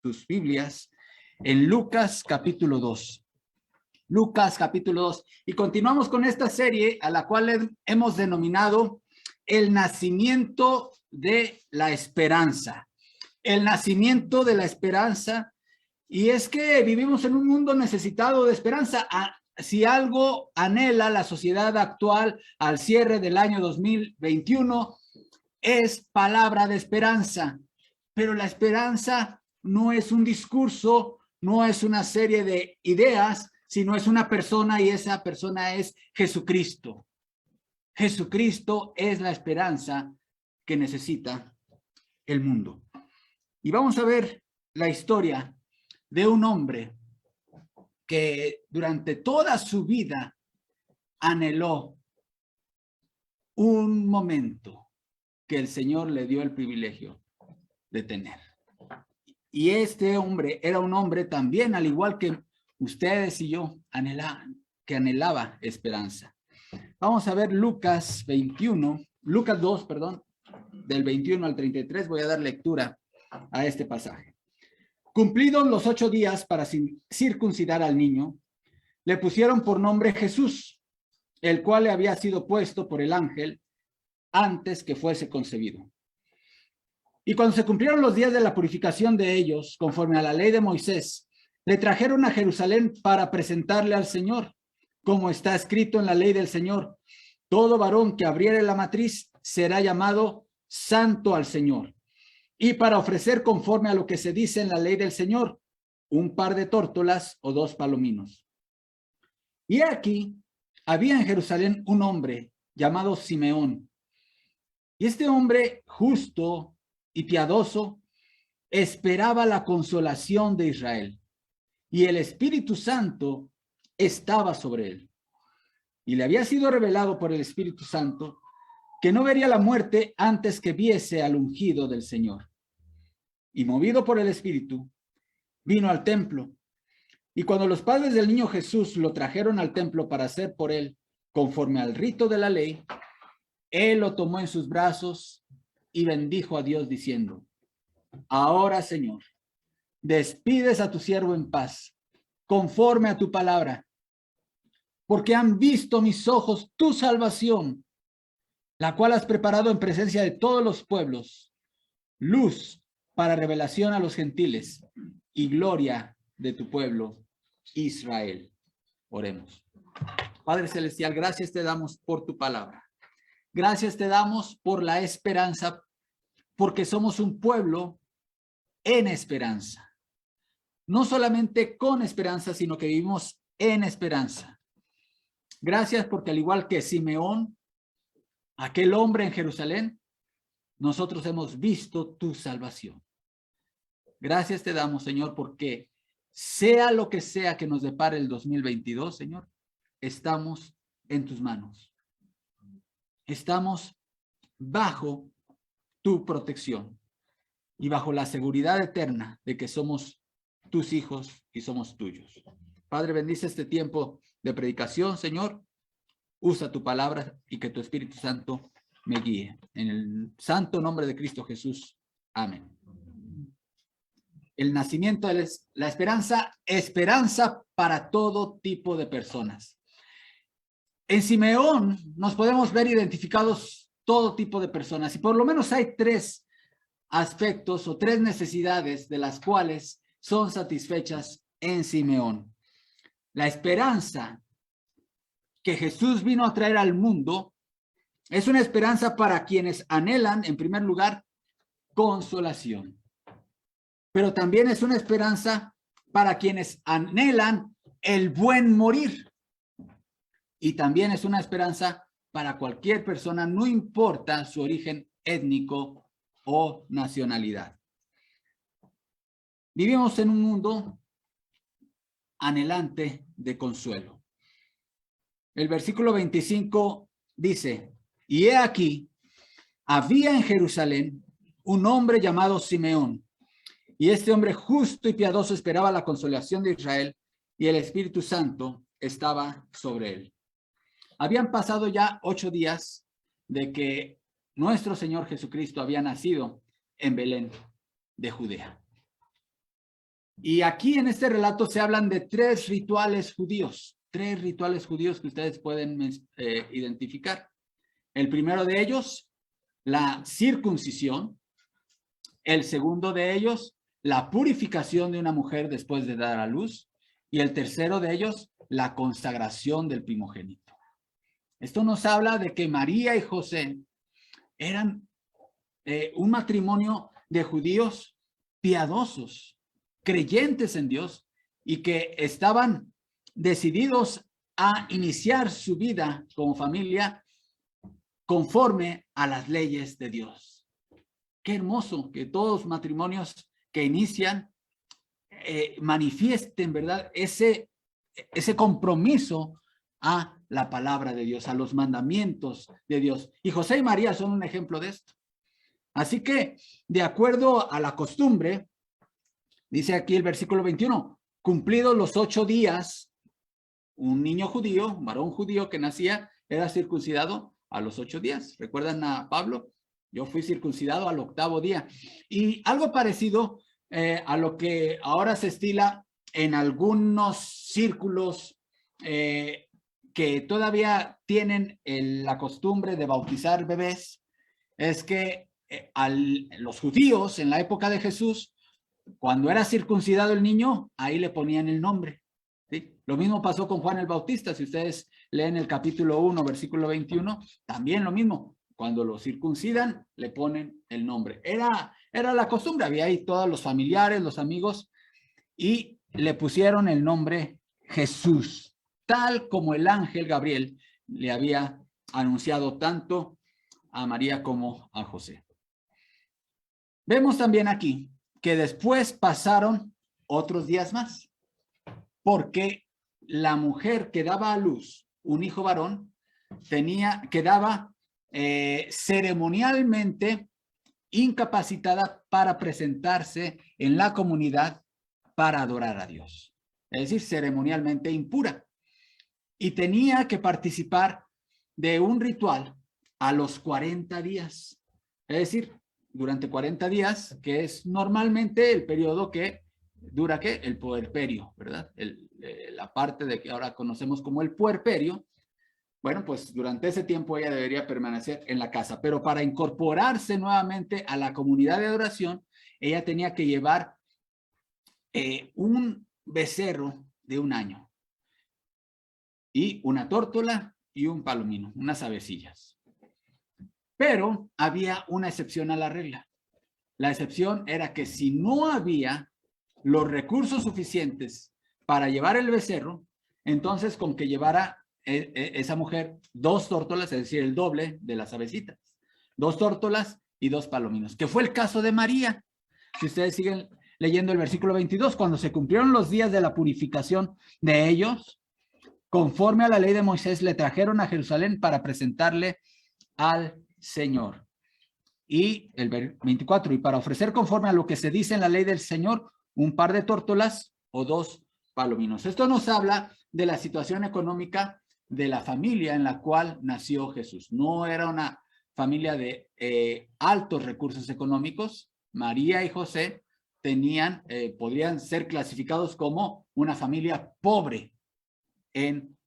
tus Biblias en Lucas capítulo 2. Lucas capítulo 2. Y continuamos con esta serie a la cual hemos denominado el nacimiento de la esperanza. El nacimiento de la esperanza. Y es que vivimos en un mundo necesitado de esperanza. Si algo anhela la sociedad actual al cierre del año 2021, es palabra de esperanza. Pero la esperanza no es un discurso, no es una serie de ideas, sino es una persona, y esa persona es Jesucristo. Jesucristo es la esperanza que necesita el mundo. Y vamos a ver la historia de un hombre que durante toda su vida anheló un momento que el Señor le dio el privilegio de tener. Y este hombre era un hombre también, al igual que ustedes y yo, anhelaba esperanza. Vamos a ver Lucas 2, del 21 al 33. Voy a dar lectura a este pasaje. Cumplidos los 8 días para circuncidar al niño, le pusieron por nombre Jesús, el cual le había sido puesto por el ángel antes que fuese concebido. Y cuando se cumplieron los días de la purificación de ellos, conforme a la ley de Moisés, le trajeron a Jerusalén para presentarle al Señor, como está escrito en la ley del Señor: todo varón que abriere la matriz será llamado santo al Señor. Y para ofrecer conforme a lo que se dice en la ley del Señor, un par de tórtolas o 2 palominos. Y aquí había en Jerusalén un hombre llamado Simeón. Y este hombre justo y piadoso esperaba la consolación de Israel, y el Espíritu Santo estaba sobre él. Y le había sido revelado por el Espíritu Santo que no vería la muerte antes que viese al ungido del Señor. Y movido por el Espíritu, vino al templo. Y cuando los padres del niño Jesús lo trajeron al templo para hacer por él conforme al rito de la ley, él lo tomó en sus brazos y bendijo a Dios diciendo: ahora, Señor, despides a tu siervo en paz, conforme a tu palabra, porque han visto mis ojos tu salvación, la cual has preparado en presencia de todos los pueblos, luz para revelación a los gentiles y gloria de tu pueblo Israel. Oremos. Padre Celestial, gracias te damos por tu palabra. Gracias te damos por la esperanza, porque somos un pueblo en esperanza. No solamente con esperanza, sino que vivimos en esperanza. Gracias porque al igual que Simeón, aquel hombre en Jerusalén, nosotros hemos visto tu salvación. Gracias te damos, Señor, porque sea lo que sea que nos depare el 2022, Señor, estamos en tus manos. Estamos bajo tu protección y bajo la seguridad eterna de que somos tus hijos y somos tuyos. Padre, bendice este tiempo de predicación, Señor. Usa tu palabra y que tu Espíritu Santo me guíe. En el santo nombre de Cristo Jesús. Amén. El nacimiento de la esperanza, esperanza para todo tipo de personas. En Simeón nos podemos ver identificados todo tipo de personas, y por lo menos hay 3 aspectos o 3 necesidades de las cuales son satisfechas en Simeón. La esperanza que Jesús vino a traer al mundo es una esperanza para quienes anhelan, en primer lugar, consolación. Pero también es una esperanza para quienes anhelan el buen morir. Y también es una esperanza para cualquier persona, no importa su origen étnico o nacionalidad. Vivimos en un mundo anhelante de consuelo. El versículo 25 dice: y he aquí, había en Jerusalén un hombre llamado Simeón, y este hombre justo y piadoso esperaba la consolación de Israel, y el Espíritu Santo estaba sobre él. Habían pasado ya 8 días de que nuestro Señor Jesucristo había nacido en Belén de Judea. Y aquí en este relato se hablan de tres rituales judíos que ustedes pueden identificar. El primero de ellos, la circuncisión. El segundo de ellos, la purificación de una mujer después de dar a luz. Y el tercero de ellos, la consagración del primogénito. Esto nos habla de que María y José eran un matrimonio de judíos piadosos, creyentes en Dios, y que estaban decididos a iniciar su vida como familia conforme a las leyes de Dios. Qué hermoso que todos los matrimonios que inician manifiesten, ¿verdad?, ese compromiso a la palabra de Dios, a los mandamientos de Dios. Y José y María son un ejemplo de esto. Así que, de acuerdo a la costumbre, dice aquí el versículo 21, cumplidos los 8 días, un niño judío, un varón judío que nacía, era circuncidado a los 8 días. ¿Recuerdan a Pablo? Yo fui circuncidado al 8º día. Y algo parecido a lo que ahora se estila en algunos círculos que todavía tienen la costumbre de bautizar bebés, es que los judíos en la época de Jesús, cuando era circuncidado el niño, ahí le ponían el nombre, ¿sí? Lo mismo pasó con Juan el Bautista. Si ustedes leen el capítulo 1, versículo 21, también lo mismo. Cuando lo circuncidan, le ponen el nombre. Era la costumbre, había ahí todos los familiares, los amigos, y le pusieron el nombre Jesús, tal como el ángel Gabriel le había anunciado tanto a María como a José. Vemos también aquí que después pasaron otros días más, porque la mujer que daba a luz un hijo varón quedaba ceremonialmente incapacitada para presentarse en la comunidad para adorar a Dios. Es decir, ceremonialmente impura. Y tenía que participar de un ritual a los 40 días. Es decir, durante 40 días, que es normalmente el periodo que dura, ¿qué? El puerperio, ¿verdad? La parte de que ahora conocemos como el puerperio. Bueno, pues durante ese tiempo ella debería permanecer en la casa, pero para incorporarse nuevamente a la comunidad de adoración, ella tenía que llevar un becerro de 1 año y una tórtola y un palomino, unas avecillas. Pero había una excepción a la regla. La excepción era que si no había los recursos suficientes para llevar el becerro, entonces con que llevara esa mujer 2 tórtolas, es decir, el doble de las avecitas, 2 tórtolas y 2 palominos, que fue el caso de María. Si ustedes siguen leyendo el versículo 22, cuando se cumplieron los días de la purificación de ellos, conforme a la ley de Moisés, le trajeron a Jerusalén para presentarle al Señor. Y el 24, y para ofrecer conforme a lo que se dice en la ley del Señor, un par de tórtolas o 2 palominos. Esto nos habla de la situación económica de la familia en la cual nació Jesús. No era una familia de altos recursos económicos. María y José podrían ser clasificados como una familia pobre en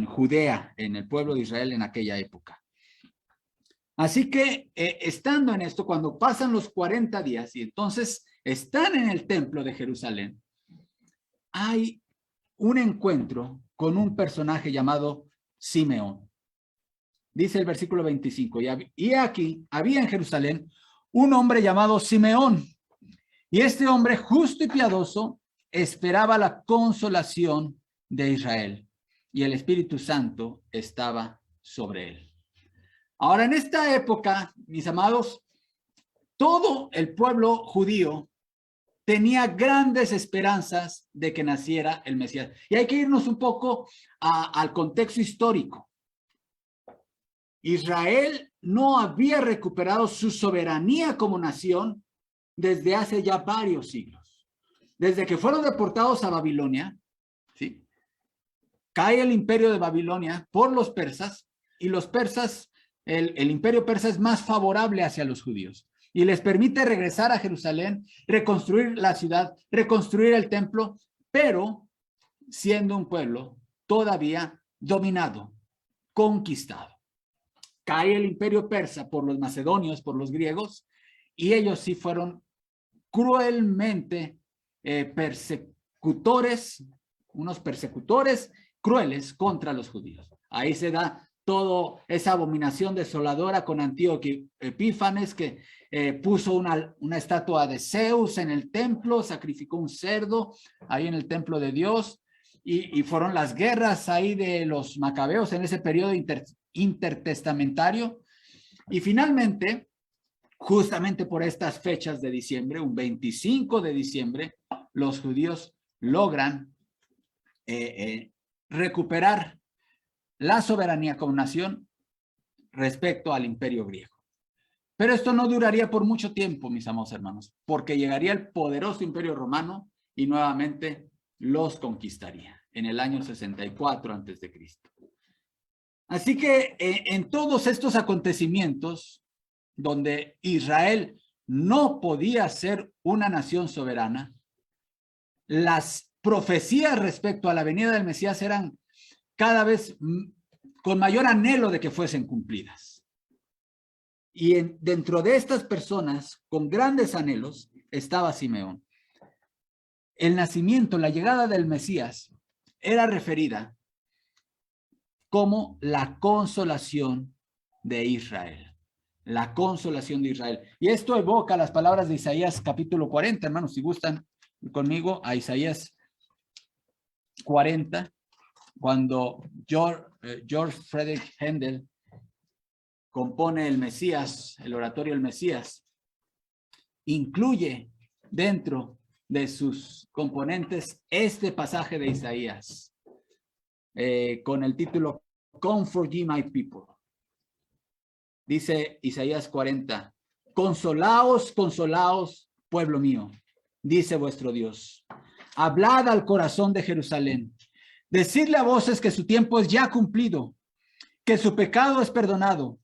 Judea, en el pueblo de Israel en aquella época. Así que estando en esto, cuando pasan los 40 días y entonces están en el templo de Jerusalén, hay un encuentro con un personaje llamado Simeón. Dice el versículo 25, y aquí había en Jerusalén un hombre llamado Simeón, y este hombre justo y piadoso esperaba la consolación de Israel, y el Espíritu Santo estaba sobre él. Ahora, en esta época, mis amados, todo el pueblo judío tenía grandes esperanzas de que naciera el Mesías. Y hay que irnos un poco al contexto histórico. Israel no había recuperado su soberanía como nación desde hace ya varios siglos. Desde que fueron deportados a Babilonia, ¿sí?, cae el imperio de Babilonia por los persas, y los persas, el imperio persa es más favorable hacia los judíos. y les permite regresar a Jerusalén, reconstruir la ciudad, reconstruir el templo, pero siendo un pueblo todavía dominado, conquistado. Cae el imperio persa por los macedonios, por los griegos, y ellos sí fueron cruelmente persecutores, unos persecutores crueles contra los judíos. Ahí se da toda esa abominación desoladora con Antíoco Epífanes, que puso una estatua de Zeus en el templo, sacrificó un cerdo ahí en el templo de Dios, y fueron las guerras ahí de los macabeos en ese periodo intertestamentario. Y finalmente, justamente por estas fechas de diciembre, un 25 de diciembre, los judíos logran recuperar la soberanía como nación respecto al imperio griego. Pero esto no duraría por mucho tiempo, mis amados hermanos, porque llegaría el poderoso imperio romano y nuevamente los conquistaría en el año 64 a.C. Así que en todos estos acontecimientos, donde Israel no podía ser una nación soberana, las profecías respecto a la venida del Mesías eran cada vez con mayor anhelo de que fuesen cumplidas. Y dentro de estas personas con grandes anhelos estaba Simeón. El nacimiento, la llegada del Mesías era referida como la consolación de Israel. La consolación de Israel. Y esto evoca las palabras de Isaías capítulo 40, hermanos, si gustan conmigo a Isaías 40, cuando George Friedrich Händel compone el Mesías, el oratorio del Mesías, incluye dentro de sus componentes este pasaje de Isaías con el título Comfort ye my people. Dice Isaías 40, consolaos, consolaos, pueblo mío, dice vuestro Dios. Hablad al corazón de Jerusalén. Decidle a voces que su tiempo es ya cumplido, que su pecado es perdonado,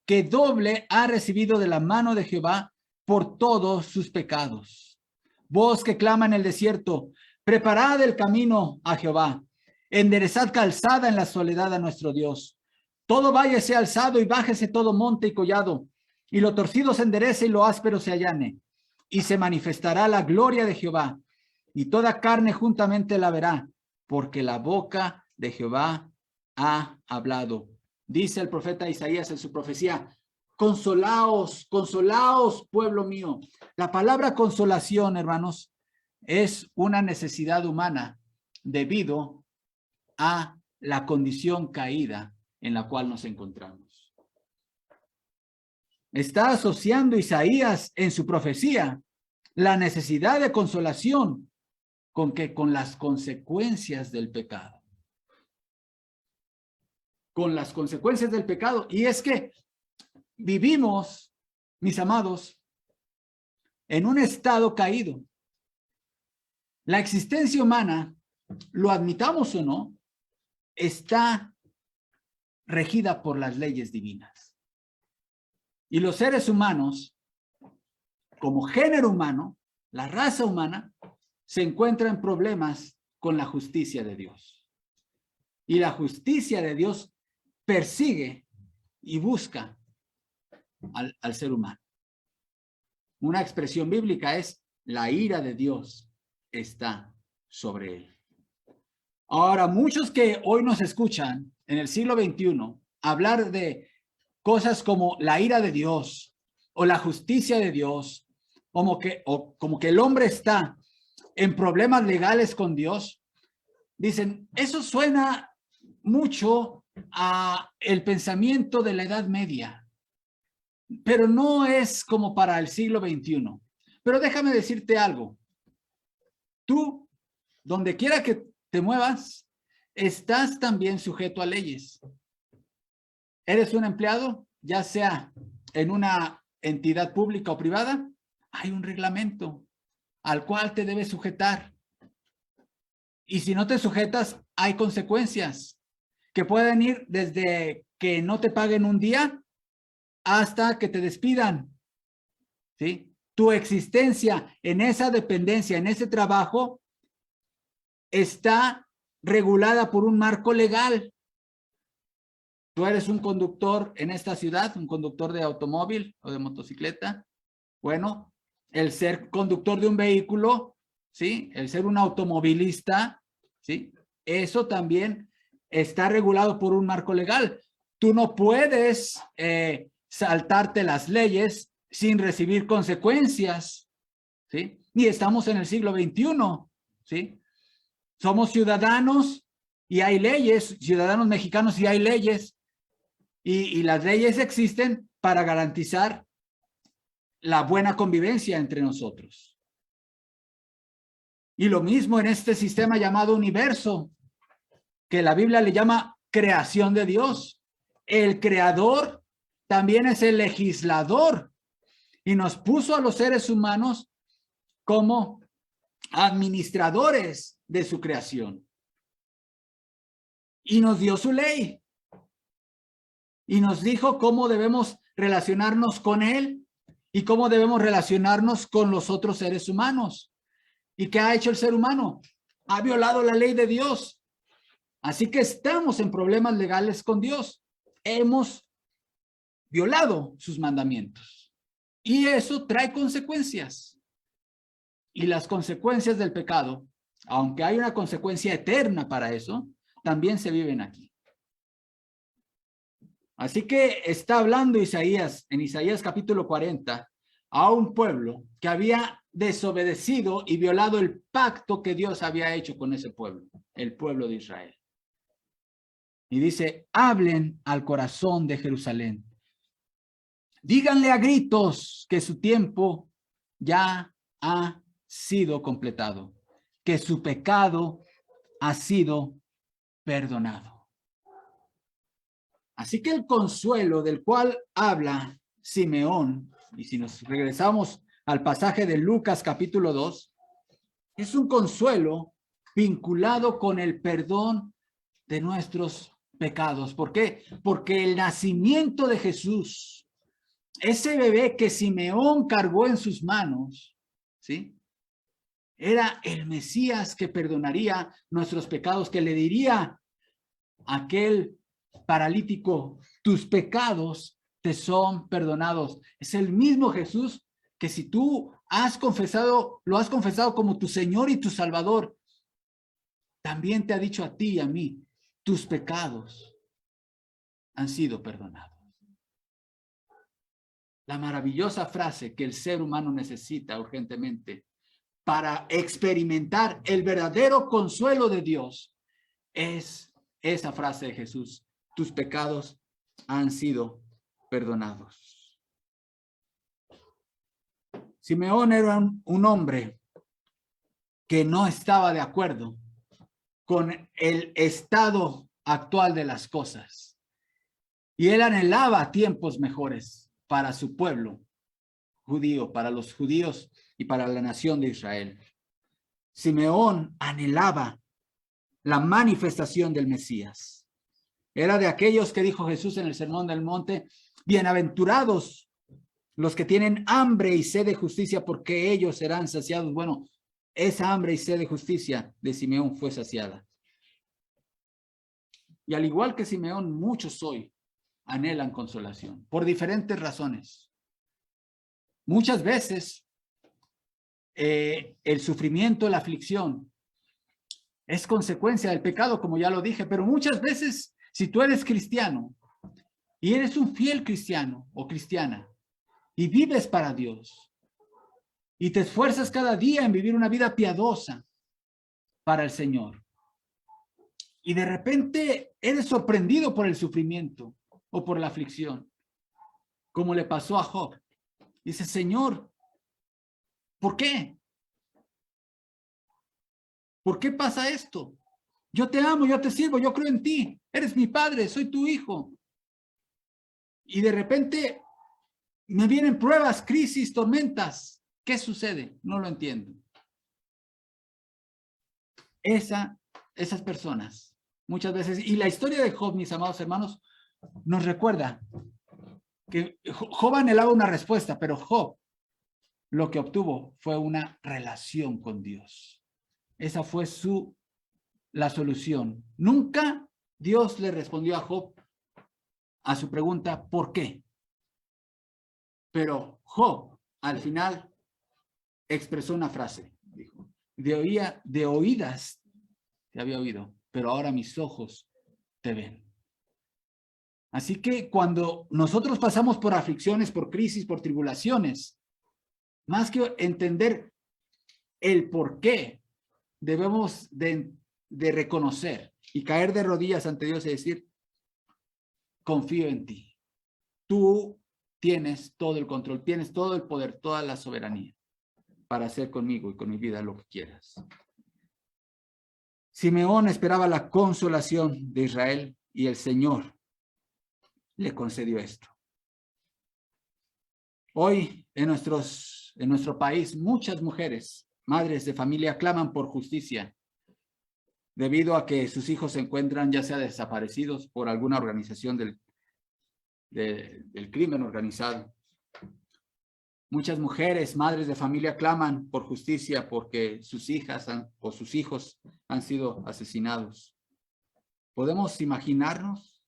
que doble ha recibido de la mano de Jehová por todos sus pecados. Voz que clama en el desierto, preparad el camino a Jehová, enderezad calzada en la soledad a nuestro Dios. Todo valle sea alzado y bájese todo monte y collado, y lo torcido se enderece y lo áspero se allane, y se manifestará la gloria de Jehová, y toda carne juntamente la verá, porque la boca de Jehová ha hablado. Dice el profeta Isaías en su profecía, consolaos, consolaos, pueblo mío. La palabra consolación, hermanos, es una necesidad humana debido a la condición caída en la cual nos encontramos. Está asociando Isaías en su profecía la necesidad de consolación con las consecuencias del pecado. Con las consecuencias del pecado. Y es que vivimos, mis amados, en un estado caído. La existencia humana, lo admitamos o no, está regida por las leyes divinas. Y los seres humanos, como género humano, la raza humana, se encuentra en problemas con la justicia de Dios. Y la justicia de Dios persigue y busca al ser humano. Una expresión bíblica es: la ira de Dios está sobre él. Ahora, muchos que hoy nos escuchan en el siglo XXI hablar de cosas como la ira de Dios o la justicia de Dios, como que el hombre está en problemas legales con Dios, dicen, eso suena mucho a el pensamiento de la Edad Media, pero no es como para el siglo XXI. Pero déjame decirte algo. Tú, donde quiera que te muevas, estás también sujeto a leyes. ¿Eres un empleado? Ya sea en una entidad pública o privada, hay un reglamento al cual te debes sujetar. Y si no te sujetas, hay consecuencias que pueden ir desde que no te paguen un día hasta que te despidan. ¿sí? Tu existencia en esa dependencia, en ese trabajo, está regulada por un marco legal. Tú eres un conductor en esta ciudad, un conductor de automóvil o de motocicleta. Bueno, el ser conductor de un vehículo, ¿sí? El ser un automovilista, ¿sí? Eso también está regulado por un marco legal. Tú no puedes saltarte las leyes sin recibir consecuencias, ¿sí? Y estamos en el siglo XXI, ¿sí? Somos ciudadanos y hay leyes, ciudadanos mexicanos y hay leyes, y las leyes existen para garantizar la buena convivencia entre nosotros. Y lo mismo en este sistema llamado universo, que la Biblia le llama creación de Dios. El creador también es el legislador y nos puso a los seres humanos como administradores de su creación. Y nos dio su ley. Y nos dijo cómo debemos relacionarnos con él y cómo debemos relacionarnos con los otros seres humanos. ¿Y qué ha hecho el ser humano? Ha violado la ley de Dios. Así que estamos en problemas legales con Dios. Hemos violado sus mandamientos. Y eso trae consecuencias. Y las consecuencias del pecado, aunque hay una consecuencia eterna para eso, también se viven aquí. Así que está hablando Isaías, en Isaías capítulo 40, a un pueblo que había desobedecido y violado el pacto que Dios había hecho con ese pueblo, el pueblo de Israel. Y dice, hablen al corazón de Jerusalén. Díganle a gritos que su tiempo ya ha sido completado, que su pecado ha sido perdonado. Así que el consuelo del cual habla Simeón, y si nos regresamos al pasaje de Lucas capítulo 2, es un consuelo vinculado con el perdón de nuestros pecados. ¿Por qué? Porque el nacimiento de Jesús, ese bebé que Simeón cargó en sus manos, ¿sí? Era el Mesías que perdonaría nuestros pecados, que le diría a aquel paralítico, tus pecados te son perdonados. Es el mismo Jesús que si tú has confesado, lo has confesado como tu Señor y tu Salvador, también te ha dicho a ti y a mí, tus pecados han sido perdonados. La maravillosa frase que el ser humano necesita urgentemente para experimentar el verdadero consuelo de Dios es esa frase de Jesús: tus pecados han sido perdonados. Simeón era un hombre que no estaba de acuerdo con el estado actual de las cosas. Y él anhelaba tiempos mejores para su pueblo judío, para los judíos y para la nación de Israel. Simeón anhelaba la manifestación del Mesías. Era de aquellos que dijo Jesús en el Sermón del Monte, bienaventurados los que tienen hambre y sed de justicia, porque ellos serán saciados. Bueno, esa hambre y sed de justicia de Simeón fue saciada. Y al igual que Simeón, muchos hoy anhelan consolación por diferentes razones. Muchas veces el sufrimiento, la aflicción es consecuencia del pecado, como ya lo dije, pero muchas veces si tú eres cristiano y eres un fiel cristiano o cristiana y vives para Dios y te esfuerzas cada día en vivir una vida piadosa para el Señor, y de repente eres sorprendido por el sufrimiento o por la aflicción, como le pasó a Job. Dice, Señor, ¿por qué? ¿Por qué pasa esto? Yo te amo, yo te sirvo, yo creo en ti. Eres mi padre, soy tu hijo. Y de repente me vienen pruebas, crisis, tormentas. ¿Qué sucede? No lo entiendo. Esas personas, muchas veces, y la historia de Job, mis amados hermanos, nos recuerda que Job anhelaba una respuesta, pero Job lo que obtuvo fue una relación con Dios. Esa fue la solución. Nunca Dios le respondió a Job a su pregunta, ¿por qué? Pero Job, al final, expresó una frase. Dijo, de oídas te había oído, pero ahora mis ojos te ven. Así que cuando nosotros pasamos por aflicciones, por crisis, por tribulaciones, más que entender el por qué, debemos de reconocer y caer de rodillas ante Dios y decir, confío en ti. Tú tienes todo el control, tienes todo el poder, toda la soberanía para hacer conmigo y con mi vida lo que quieras. Simeón esperaba la consolación de Israel y el Señor le concedió esto. Hoy en nuestro país, muchas mujeres, madres de familia, claman por justicia debido a que sus hijos se encuentran ya sea desaparecidos por alguna organización del crimen organizado. Muchas mujeres, madres de familia, claman por justicia porque sus hijas o sus hijos han sido asesinados. ¿Podemos imaginarnos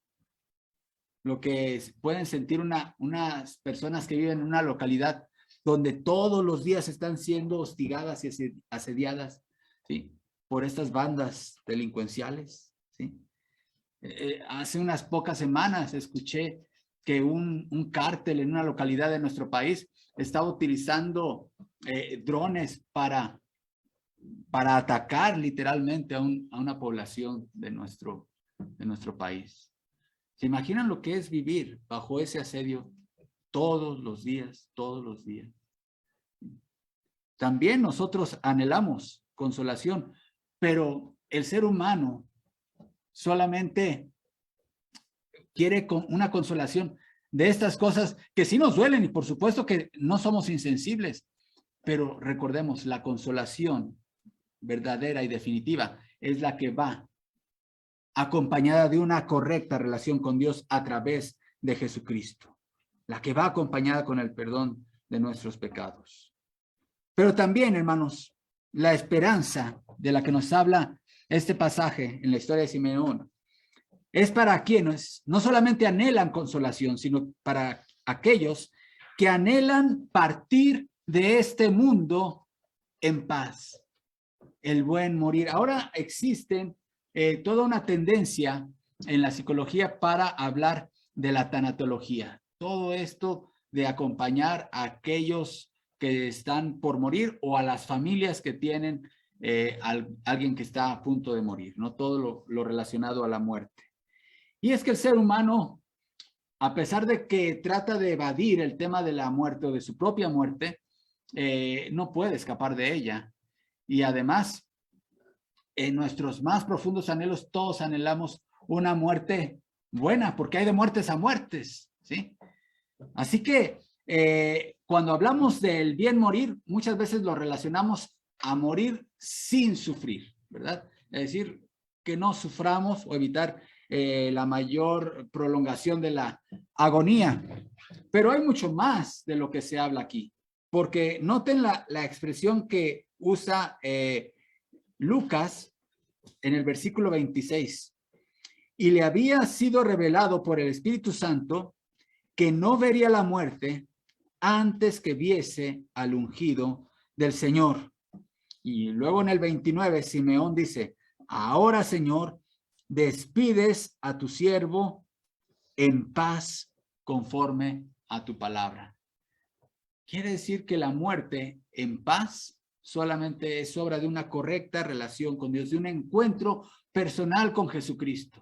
lo que pueden sentir unas personas que viven en una localidad donde todos los días están siendo hostigadas y asediadas, ¿sí?, por estas bandas delincuenciales, ¿sí? Hace unas pocas semanas escuché que un cártel en una localidad de nuestro país estaba utilizando drones para atacar literalmente a una población de nuestro país. ¿Se imaginan lo que es vivir bajo ese asedio todos los días, todos los días? También nosotros anhelamos consolación, pero el ser humano solamente quiere una consolación de estas cosas que sí nos duelen y por supuesto que no somos insensibles, pero recordemos, la consolación verdadera y definitiva es la que va acompañada de una correcta relación con Dios a través de Jesucristo, la que va acompañada con el perdón de nuestros pecados. Pero también, hermanos, la esperanza de la que nos habla este pasaje en la historia de Simeón es para quienes no solamente anhelan consolación, sino para aquellos que anhelan partir de este mundo en paz, el buen morir. Ahora existen toda una tendencia en la psicología para hablar de la tanatología. Todo esto de acompañar a aquellos que están por morir o a las familias que tienen alguien que está a punto de morir, ¿no? Todo lo relacionado a la muerte. Y es que el ser humano, a pesar de que trata de evadir el tema de la muerte o de su propia muerte, no puede escapar de ella. Y además, en nuestros más profundos anhelos, todos anhelamos una muerte buena, porque hay de muertes a muertes, ¿sí? Así que cuando hablamos del bien morir, muchas veces lo relacionamos a morir sin sufrir, ¿verdad? Es decir, que no suframos o evitar la mayor prolongación de la agonía. Pero hay mucho más de lo que se habla aquí, porque noten la expresión que usa Lucas en el versículo 26. Y le había sido revelado por el Espíritu Santo que no vería la muerte antes que viese al ungido del Señor. Y luego en el 29, Simeón dice, ahora, Señor, despides a tu siervo en paz conforme a tu palabra. Quiere decir que la muerte en paz solamente es obra de una correcta relación con Dios, de un encuentro personal con Jesucristo.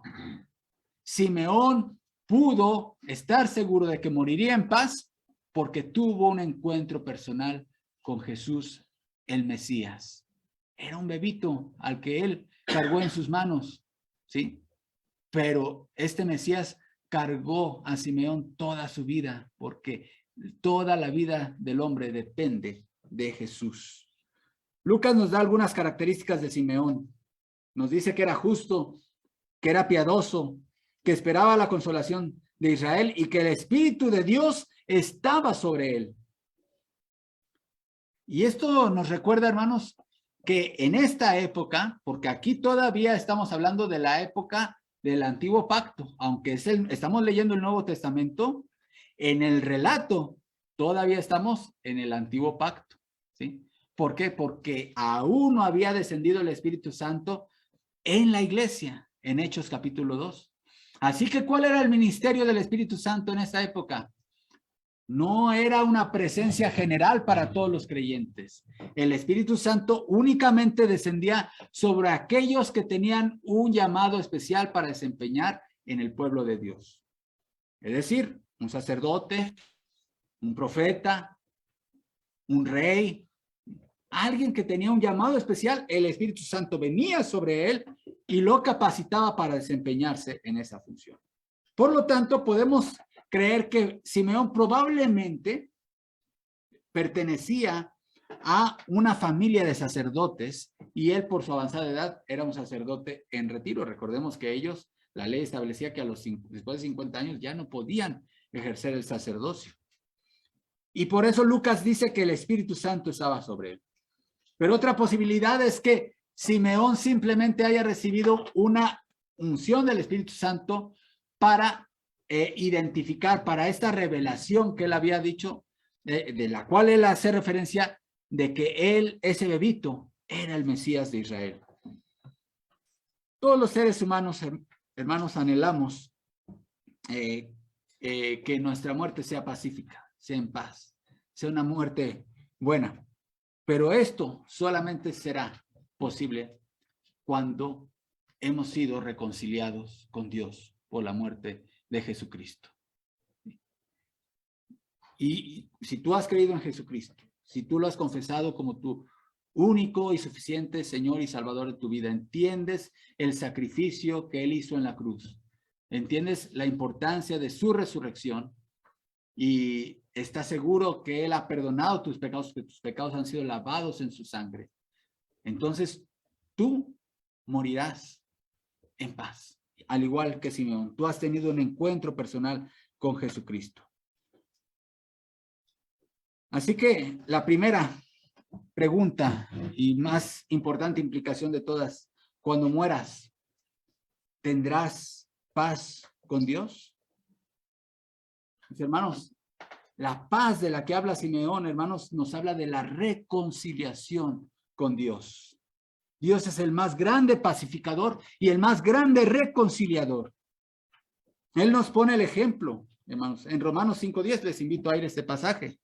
Simeón pudo estar seguro de que moriría en paz porque tuvo un encuentro personal con Jesús, el Mesías. Era un bebito al que él cargó en sus manos, ¿sí? Pero este Mesías cargó a Simeón toda su vida, porque toda la vida del hombre depende de Jesús. Lucas nos da algunas características de Simeón. Nos dice que era justo, que era piadoso, que esperaba la consolación de Israel y que el Espíritu de Dios estaba sobre él. Y esto nos recuerda, hermanos, que en esta época, porque aquí todavía estamos hablando de la época del Antiguo Pacto, aunque estamos leyendo el Nuevo Testamento, en el relato todavía estamos en el Antiguo Pacto, ¿sí? ¿Por qué? Porque aún no había descendido el Espíritu Santo en la iglesia, en Hechos capítulo 2. Así que, ¿cuál era el ministerio del Espíritu Santo en esa época? No era una presencia general para todos los creyentes. El Espíritu Santo únicamente descendía sobre aquellos que tenían un llamado especial para desempeñar en el pueblo de Dios. Es decir, un sacerdote, un profeta, un rey, alguien que tenía un llamado especial, el Espíritu Santo venía sobre él y lo capacitaba para desempeñarse en esa función. Por lo tanto, podemos creer que Simeón probablemente pertenecía a una familia de sacerdotes y él, por su avanzada edad, era un sacerdote en retiro. Recordemos que ellos, la ley establecía que después de 50 años ya no podían ejercer el sacerdocio. Y por eso Lucas dice que el Espíritu Santo estaba sobre él. Pero otra posibilidad es que Simeón simplemente haya recibido una unción del Espíritu Santo para identificar, para esta revelación que él había dicho, de la cual él hace referencia de que él, ese bebito, era el Mesías de Israel. Todos los seres humanos, hermanos, anhelamos que nuestra muerte sea pacífica, sea en paz, sea una muerte buena. Pero esto solamente será posible cuando hemos sido reconciliados con Dios por la muerte de Jesucristo. Y si tú has creído en Jesucristo, si tú lo has confesado como tu único y suficiente Señor y Salvador de tu vida, entiendes el sacrificio que Él hizo en la cruz, entiendes la importancia de su resurrección y estás seguro que Él ha perdonado tus pecados, que tus pecados han sido lavados en su sangre, entonces tú morirás en paz, al igual que Simeón. Tú has tenido un encuentro personal con Jesucristo. Así que la primera pregunta y más importante implicación de todas, cuando mueras, ¿tendrás paz con Dios? Mis hermanos, la paz de la que habla Simeón, hermanos, nos habla de la reconciliación con Dios. Dios es el más grande pacificador y el más grande reconciliador. Él nos pone el ejemplo, hermanos. En Romanos 5:10 les invito a ir a este pasaje.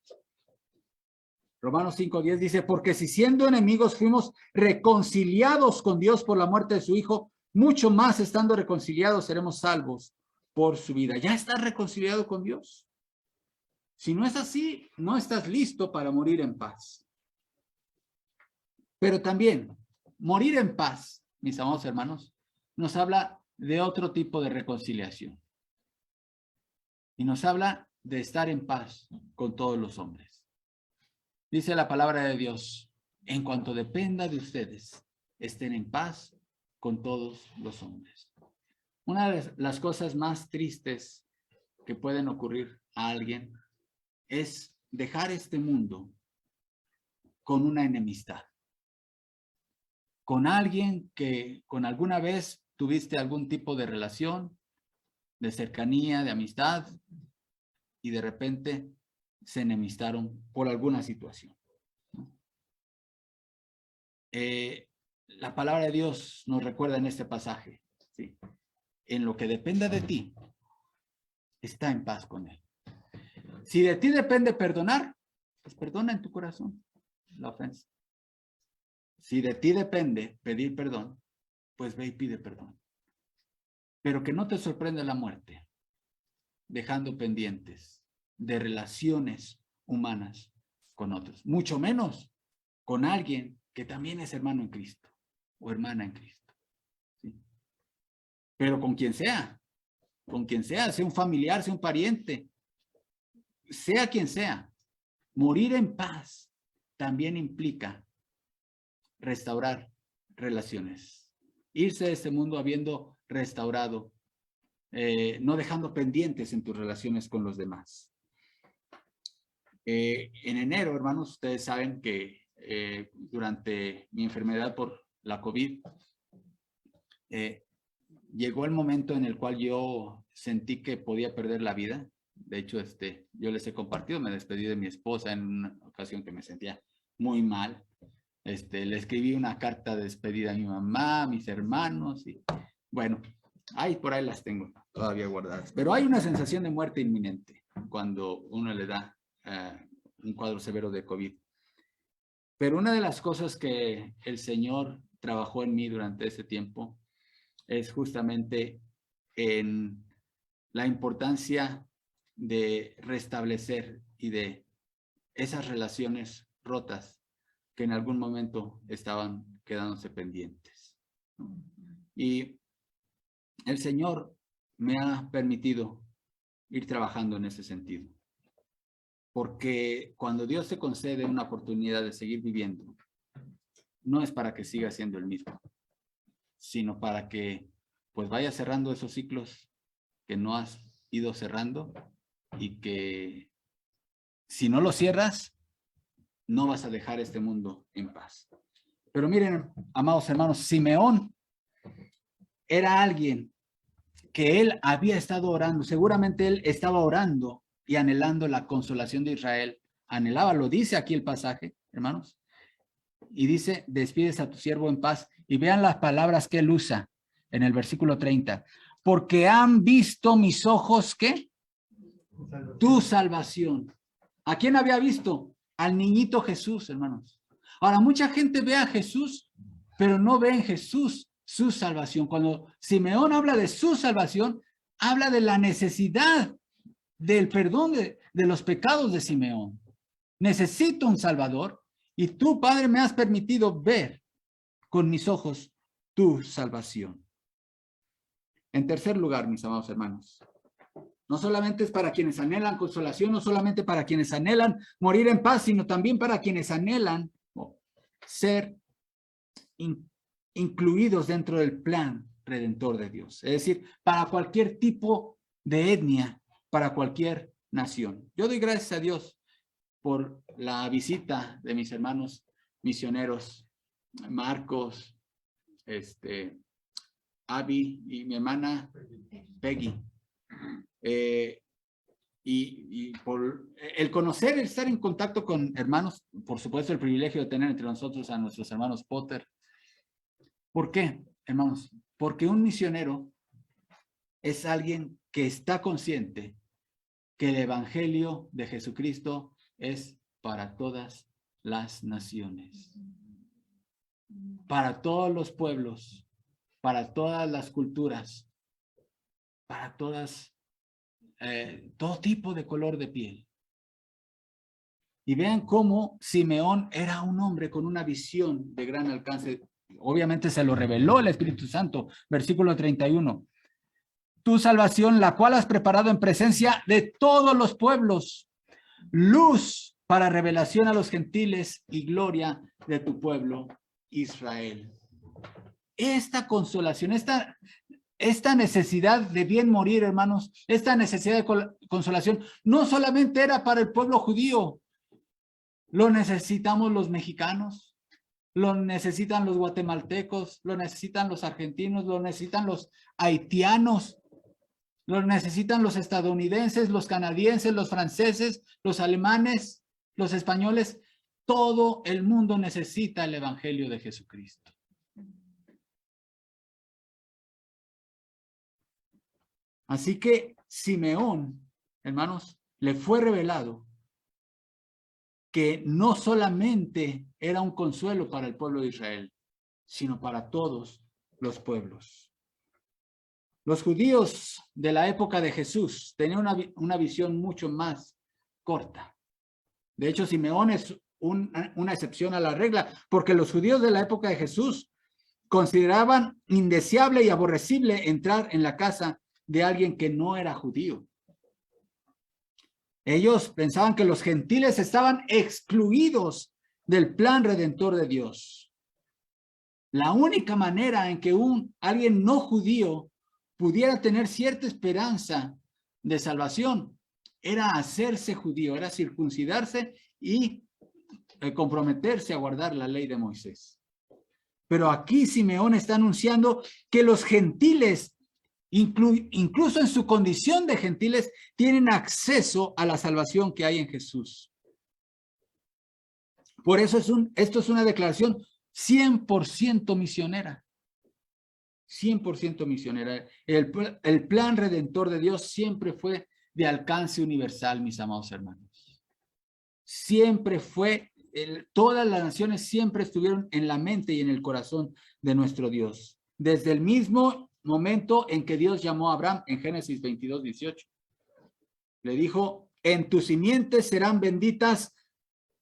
Romanos 5:10 dice, porque si siendo enemigos fuimos reconciliados con Dios por la muerte de su Hijo, mucho más estando reconciliados seremos salvos por su vida. ¿Ya estás reconciliado con Dios? Si no es así, no estás listo para morir en paz. Pero también, morir en paz, mis amados hermanos, nos habla de otro tipo de reconciliación. Y nos habla de estar en paz con todos los hombres. Dice la palabra de Dios, en cuanto dependa de ustedes, estén en paz con todos los hombres. Una de las cosas más tristes que pueden ocurrir a alguien es dejar este mundo con una enemistad. Con alguien que con alguna vez tuviste algún tipo de relación, de cercanía, de amistad, y de repente se enemistaron por alguna situación. La palabra de Dios nos recuerda en este pasaje, ¿sí? En lo que dependa de ti, está en paz con Él. Si de ti depende perdonar, pues perdona en tu corazón la ofensa. Si de ti depende pedir perdón, pues ve y pide perdón. Pero que no te sorprenda la muerte, dejando pendientes de relaciones humanas con otros, mucho menos con alguien que también es hermano en Cristo o hermana en Cristo. ¿Sí? Pero con quien sea, sea un familiar, sea un pariente, sea quien sea, morir en paz también implica restaurar relaciones, irse de este mundo habiendo restaurado, no dejando pendientes en tus relaciones con los demás. En enero, hermanos, ustedes saben que durante mi enfermedad por la COVID, llegó el momento en el cual yo sentí que podía perder la vida. De hecho, yo les he compartido, me despedí de mi esposa en una ocasión que me sentía muy mal. Le escribí una carta de despedida a mi mamá, a mis hermanos, y bueno, ahí por ahí las tengo todavía guardadas. Pero hay una sensación de muerte inminente cuando uno le da un cuadro severo de COVID. Pero una de las cosas que el Señor trabajó en mí durante ese tiempo es justamente en la importancia de restablecer y de esas relaciones rotas que en algún momento estaban quedándose pendientes. Y el Señor me ha permitido ir trabajando en ese sentido. Porque cuando Dios te concede una oportunidad de seguir viviendo, no es para que sigas siendo el mismo, sino para que pues vayas cerrando esos ciclos que no has ido cerrando y que si no lo cierras, no vas a dejar este mundo en paz. Pero miren, amados hermanos, Simeón era alguien que él había estado orando, seguramente él estaba orando y anhelando la consolación de Israel, anhelaba, lo dice aquí el pasaje, hermanos, y dice, despides a tu siervo en paz, y vean las palabras que él usa en el versículo 30, porque han visto mis ojos, ¿qué? Tu salvación. ¿A quién había visto? Al niñito Jesús, hermanos. Ahora, mucha gente ve a Jesús, pero no ve en Jesús su salvación. Cuando Simeón habla de su salvación, habla de la necesidad del perdón de los pecados de Simeón. Necesito un Salvador y tú, Padre, me has permitido ver con mis ojos tu salvación. En tercer lugar, mis amados hermanos, no solamente es para quienes anhelan consolación, no solamente para quienes anhelan morir en paz, sino también para quienes anhelan ser incluidos dentro del plan redentor de Dios. Es decir, para cualquier tipo de etnia, para cualquier nación. Yo doy gracias a Dios por la visita de mis hermanos misioneros, Marcos, Abby y mi hermana Peggy. Y por el conocer, el estar en contacto con hermanos, por supuesto el privilegio de tener entre nosotros a nuestros hermanos Potter. ¿Por qué, hermanos? Porque un misionero es alguien que está consciente que el evangelio de Jesucristo es para todas las naciones, para todos los pueblos, para todas las culturas, para todas, todo tipo de color de piel. Y vean cómo Simeón era un hombre con una visión de gran alcance. Obviamente se lo reveló el Espíritu Santo, versículo 31. Tu salvación, la cual has preparado en presencia de todos los pueblos, luz para revelación a los gentiles y gloria de tu pueblo Israel. Esta consolación, esta necesidad de bien morir, hermanos, esta necesidad de consolación, no solamente era para el pueblo judío, lo necesitamos los mexicanos, lo necesitan los guatemaltecos, lo necesitan los argentinos, lo necesitan los haitianos, lo necesitan los estadounidenses, los canadienses, los franceses, los alemanes, los españoles. Todo el mundo necesita el evangelio de Jesucristo. Así que Simeón, hermanos, le fue revelado que no solamente era un consuelo para el pueblo de Israel, sino para todos los pueblos. Los judíos de la época de Jesús tenían una visión mucho más corta. De hecho, Simeón es una excepción a la regla, porque los judíos de la época de Jesús consideraban indeseable y aborrecible entrar en la casa de alguien que no era judío. Ellos pensaban que los gentiles estaban excluidos del plan redentor de Dios. La única manera en que alguien no judío pudiera tener cierta esperanza de salvación era hacerse judío, era circuncidarse y comprometerse a guardar la ley de Moisés. Pero aquí Simeón está anunciando que los gentiles, incluso en su condición de gentiles, tienen acceso a la salvación que hay en Jesús. Por eso esto es una declaración 100% misionera. 100% misionera. El plan redentor de Dios siempre fue de alcance universal, mis amados hermanos. Siempre fue, todas las naciones siempre estuvieron en la mente y en el corazón de nuestro Dios. Desde el mismo momento en que Dios llamó a Abraham en Génesis 22:18. Le dijo, en tu simiente serán benditas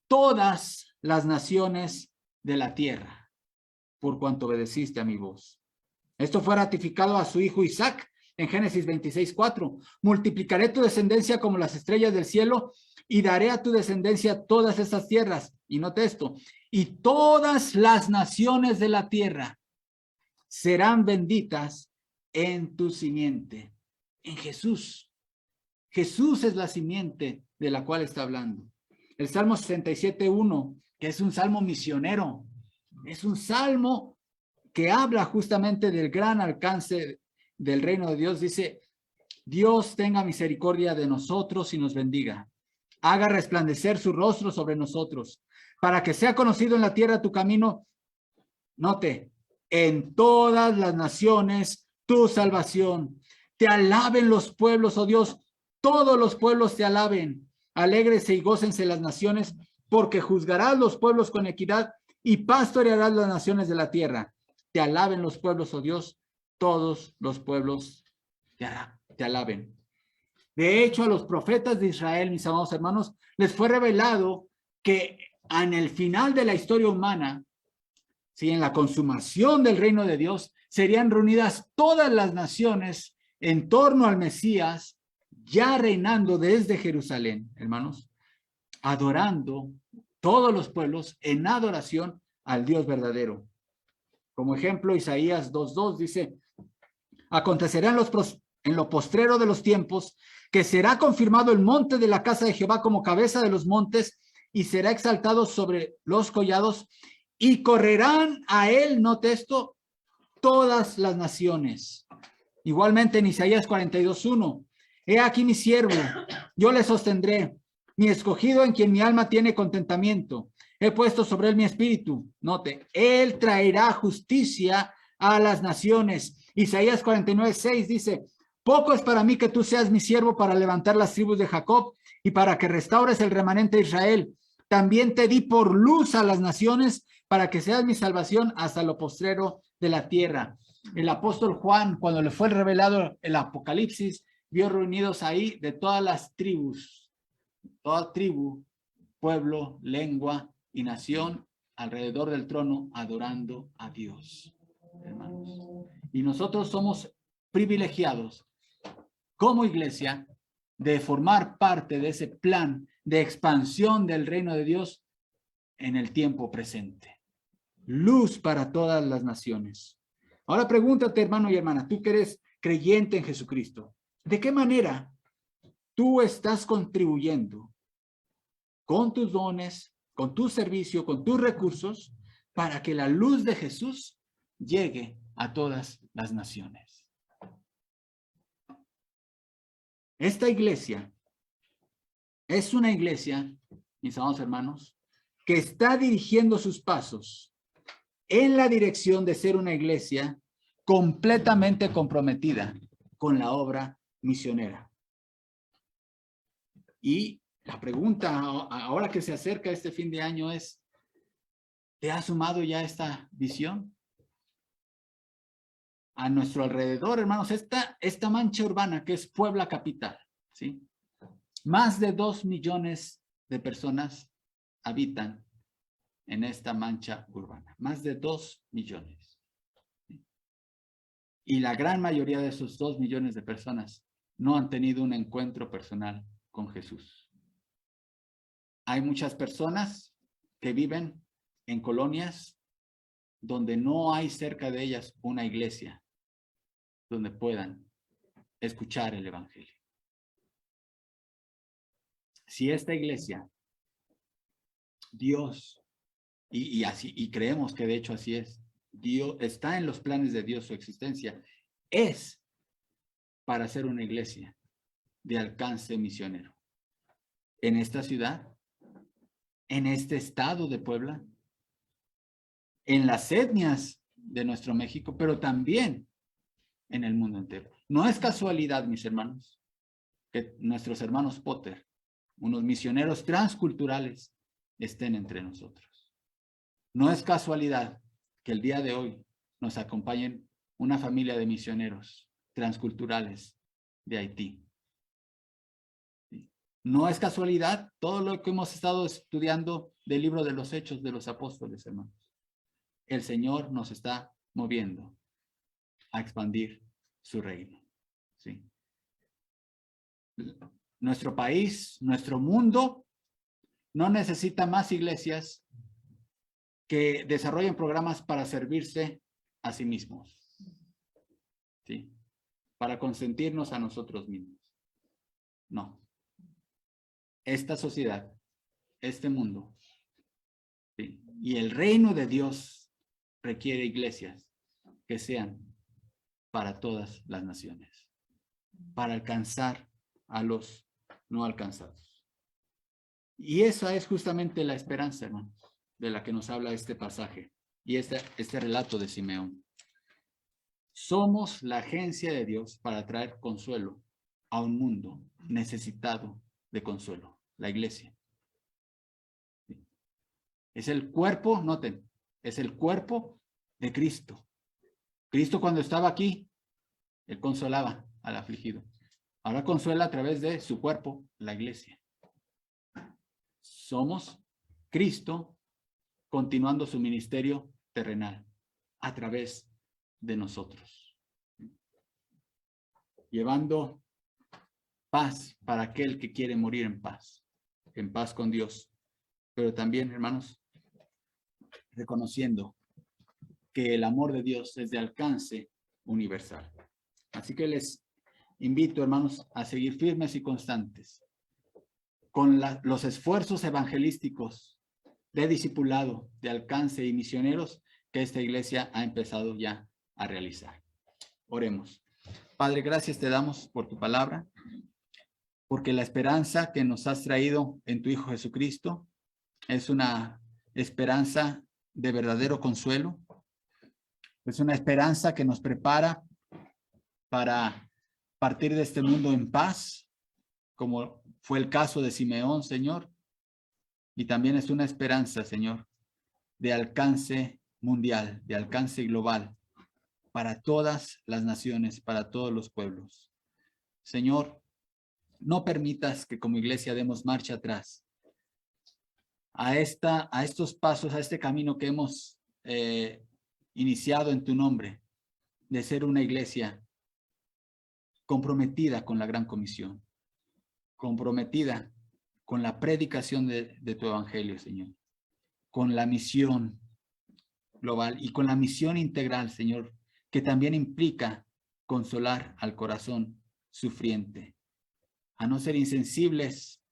todas las naciones de la tierra, por cuanto obedeciste a mi voz. Esto fue ratificado a su hijo Isaac en Génesis 26:4. Multiplicaré tu descendencia como las estrellas del cielo y daré a tu descendencia todas esas tierras. Y note esto, y todas las naciones de la tierra serán benditas en tu simiente, en Jesús. Jesús es la simiente de la cual está hablando. El Salmo 67:1, que es un salmo misionero, es un salmo que habla justamente del gran alcance del reino de Dios. Dice, Dios tenga misericordia de nosotros y nos bendiga. Haga resplandecer su rostro sobre nosotros, para que sea conocido en la tierra tu camino. Note, en todas las naciones tu salvación. Te alaben los pueblos, oh Dios, todos los pueblos te alaben. Alégrese y gócense las naciones, porque juzgarás los pueblos con equidad y pastorearás las naciones de la tierra. Te alaben los pueblos, oh Dios, todos los pueblos te alaben. De hecho, a los profetas de Israel, mis amados hermanos, les fue revelado que en el final de la historia humana, ¿sí?, en la consumación del reino de Dios, serían reunidas todas las naciones en torno al Mesías, ya reinando desde Jerusalén, hermanos, adorando todos los pueblos en adoración al Dios verdadero. Como ejemplo, Isaías 2:2 dice, acontecerá en lo postrero de los tiempos que será confirmado el monte de la casa de Jehová como cabeza de los montes y será exaltado sobre los collados y correrán a él, note esto, todas las naciones. Igualmente en Isaías 42:1, he aquí mi siervo, yo le sostendré, mi escogido en quien mi alma tiene contentamiento. He puesto sobre él mi espíritu. Note, él traerá justicia a las naciones. Isaías 49:6 dice, poco es para mí que tú seas mi siervo para levantar las tribus de Jacob y para que restaures el remanente de Israel. También te di por luz a las naciones para que seas mi salvación hasta lo postrero de la tierra. El apóstol Juan, cuando le fue revelado el Apocalipsis, vio reunidos ahí de todas las tribus, toda tribu, pueblo, lengua y nación alrededor del trono adorando a Dios, hermanos. Y nosotros somos privilegiados como iglesia de formar parte de ese plan de expansión del reino de Dios en el tiempo presente. Luz para todas las naciones. Ahora pregúntate, hermano y hermana, tú que eres creyente en Jesucristo, ¿de qué manera tú estás contribuyendo con tus dones, con tu servicio, con tus recursos, para que la luz de Jesús llegue a todas las naciones? Esta iglesia es una iglesia, mis amados hermanos, que está dirigiendo sus pasos en la dirección de ser una iglesia completamente comprometida con la obra misionera. Y la pregunta ahora que se acerca este fin de año es, ¿te has sumado ya esta visión? A nuestro alrededor, hermanos, esta mancha urbana que es Puebla capital, ¿sí? Más de 2 millones de personas habitan en esta mancha urbana. Más de 2 millones. Y la gran mayoría de esos 2 millones de personas no han tenido un encuentro personal con Jesús. Hay muchas personas que viven en colonias donde no hay cerca de ellas una iglesia donde puedan escuchar el evangelio. si esta iglesia, Dios, y creemos que de hecho así es, Dios está en los planes de Dios su existencia, es para ser una iglesia de alcance misionero. En esta ciudad, en este estado de Puebla, en las etnias de nuestro México, pero también en el mundo entero. No es casualidad, mis hermanos, que nuestros hermanos Potter, unos misioneros transculturales, estén entre nosotros. No es casualidad que el día de hoy nos acompañen una familia de misioneros transculturales de Haití. No es casualidad todo lo que hemos estado estudiando del libro de los Hechos de los Apóstoles, hermanos. El Señor nos está moviendo a expandir su reino. ¿Sí? Nuestro país, nuestro mundo, no necesita más iglesias que desarrollen programas para servirse a sí mismos. ¿Sí? Para consentirnos a nosotros mismos. No. Esta sociedad, este mundo, ¿sí? Y el reino de Dios requiere iglesias que sean para todas las naciones, para alcanzar a los no alcanzados. Y esa es justamente la esperanza, hermanos, de la que nos habla este pasaje y este relato de Simeón. Somos la agencia de Dios para traer consuelo a un mundo necesitado de consuelo, la iglesia. Es el cuerpo, noten, es el cuerpo de Cristo. Cristo cuando estaba aquí, Él consolaba al afligido. Ahora consuela a través de su cuerpo, la iglesia. Somos Cristo continuando su ministerio terrenal a través de nosotros. Llevando paz para aquel que quiere morir en paz con Dios. Pero también, hermanos, reconociendo que el amor de Dios es de alcance universal. Así que les invito, hermanos, a seguir firmes y constantes con los esfuerzos evangelísticos de discipulado, de alcance y misioneros que esta iglesia ha empezado ya a realizar. Oremos. Padre, gracias te damos por tu palabra, porque la esperanza que nos has traído en tu Hijo Jesucristo es una esperanza de verdadero consuelo. Es una esperanza que nos prepara para partir de este mundo en paz, como fue el caso de Simeón, Señor. Y también es una esperanza, Señor, de alcance mundial, de alcance global, para todas las naciones, para todos los pueblos. Señor, no permitas que como iglesia demos marcha atrás a estos pasos, a este camino que hemos iniciado en tu nombre, de ser una iglesia comprometida con la gran comisión, comprometida con la predicación de tu evangelio, Señor, con la misión global y con la misión integral, Señor, que también implica consolar al corazón sufriente, a no ser insensibles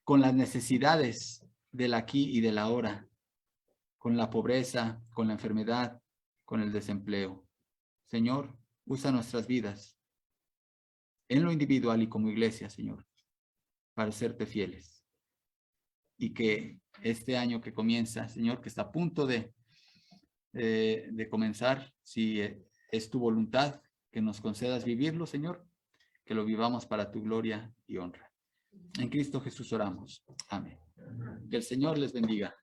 con las necesidades del aquí y del ahora, con la pobreza, con la enfermedad, con el desempleo. Señor, usa nuestras vidas en lo individual y como iglesia, Señor, para serte fieles. Y que este año que comienza, Señor, que está a punto de comenzar, si es tu voluntad, que nos concedas vivirlo, Señor, que lo vivamos para tu gloria y honra. En Cristo Jesús oramos. Amén. Que el Señor les bendiga.